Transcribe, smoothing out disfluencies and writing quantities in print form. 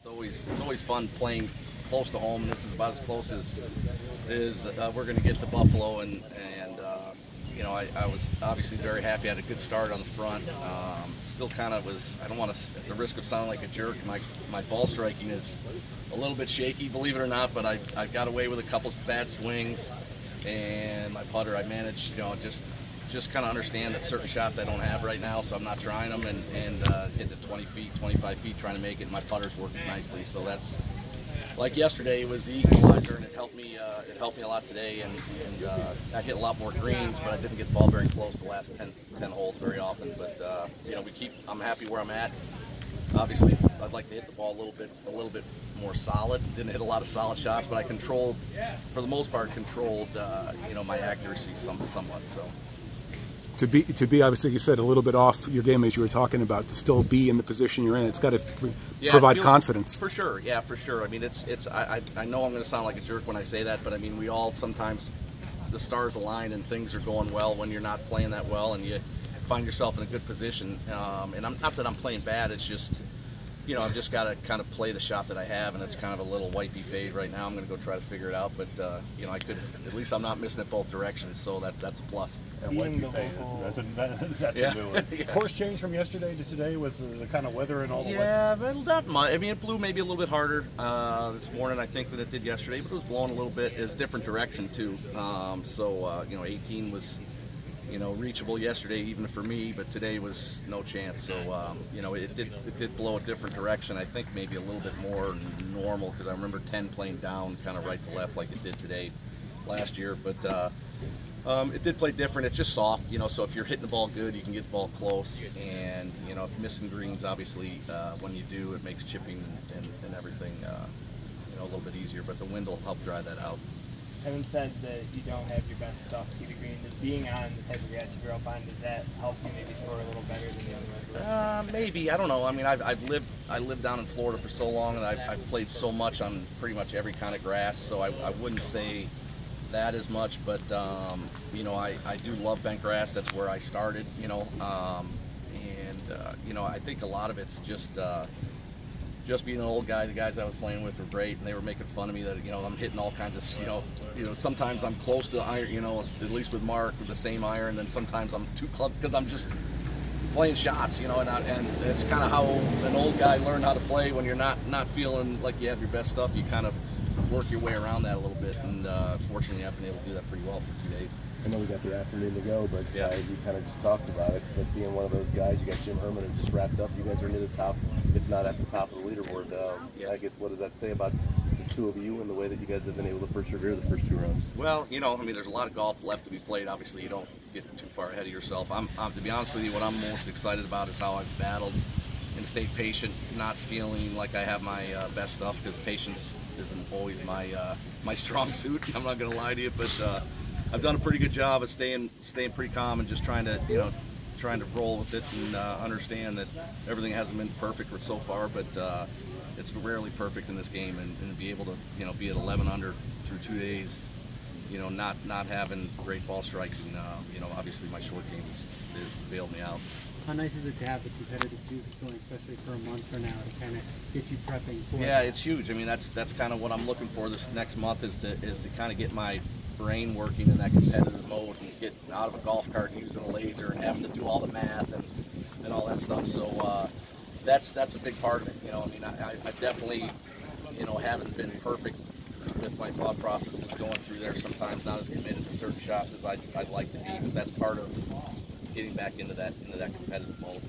It's always fun playing close to home. This is about as close as we're going to get to Buffalo, and you know, I was obviously very happy. I had a good start on the front. Still kind of was, I don't want to, at the risk of sounding like a jerk, my ball striking is a little bit shaky, believe it or not, but I got away with a couple bad swings, and my putter, I managed, you know, just kind of understand that certain shots I don't have right now, so I'm not trying them, and hit the 20 feet, 25 feet trying to make it, and my putter's working nicely. So that's, like yesterday, it was the equalizer, and it helped me a lot today, and I hit a lot more greens, but I didn't get the ball very close the last 10 holes very often. But you know, I'm happy where I'm at. Obviously, I'd like to hit the ball a little bit more solid. Didn't hit a lot of solid shots, but I controlled, for the most part, you know, my accuracy somewhat. So. To be obviously, you said, a little bit off your game as you were talking about, to still be in the position you're in, it's got to provide confidence. For sure, yeah, for sure. I mean, I know I'm going to sound like a jerk when I say that, but I mean, we all sometimes, the stars align and things are going well when you're not playing that well, and you find yourself in a good position. And not that I'm playing bad, it's just, you know, I've just got to kind of play the shot that I have, and it's kind of a little wipey fade right now. I'm going to go try to figure it out, but you know, at least I'm not missing it both directions, so that's a plus. And wipey fade, that's a new one. Yeah. Course change from yesterday to today with the kind of weather and all the Yeah, well, not much. I mean, it blew maybe a little bit harder this morning, I think, than it did yesterday, but it was blowing a little bit. It was a different direction too. You know, 18 was, you know, reachable yesterday even for me, but today was no chance. So you know, it did blow a different direction. I think maybe a little bit more normal, because I remember 10 playing down kind of right to left like it did today last year. But it did play different. It's just soft, you know, so if you're hitting the ball good, you can get the ball close, and you know, missing greens, obviously, when you do, it makes chipping and everything you know, a little bit easier, but the wind will help dry that out. Having said that you don't have your best stuff tee to green, does being on the type of grass you grew up on, does that help you maybe score a little better than the other ones? Maybe, I don't know. I mean, I lived down in Florida for so long, and I've played so much on pretty much every kind of grass, so I wouldn't say that as much, but you know, I do love bent grass. That's where I started, you know, you know, I think a lot of it's just being an old guy. The guys I was playing with were great, and they were making fun of me that, you know, I'm hitting all kinds of, you know, sometimes I'm close to iron, you know, at least with Mark with the same iron, and then sometimes I'm too close because I'm just playing shots, you know, and it's kind of how an old guy learned how to play. When you're not feeling like you have your best stuff, you kind of work your way around that a little bit, and fortunately I've been able to do that pretty well for 2 days. I know we got the afternoon to go, but yeah, you kind of just talked about it. But being one of those guys, you got Jim Herman and just wrapped up. You guys are near the top, if not at the top of the leaderboard. I guess, what does that say about the two of you and the way that you guys have been able to persevere the first 2 rounds? Well, you know, I mean, there's a lot of golf left to be played. Obviously, you don't get too far ahead of yourself. To be honest with you, what I'm most excited about is how I've battled and stayed patient, not feeling like I have my best stuff, because patience isn't always my strong suit. I'm not going to lie to you, but I've done a pretty good job of staying pretty calm and just trying to, you know, roll with it, and understand that everything hasn't been perfect so far, but it's rarely perfect in this game, and be able to, you know, be at 11 under through 2 days, you know, not having great ball striking, you know, obviously my short game has bailed me out. How nice is it to have the competitive juices going, especially for a month from now, to kind of get you prepping for Yeah, it's huge. I mean, that's kind of what I'm looking for this next month, is to kind of get my brain working in that competitive mode, and get out of a golf cart and using a laser and having to do all the math and all that stuff. So that's a big part of it. You know, I mean, I definitely, you know, haven't been perfect with my thought processes going through there. Sometimes not as committed to certain shots as I'd like to be, but that's part of getting back into that competitive mode.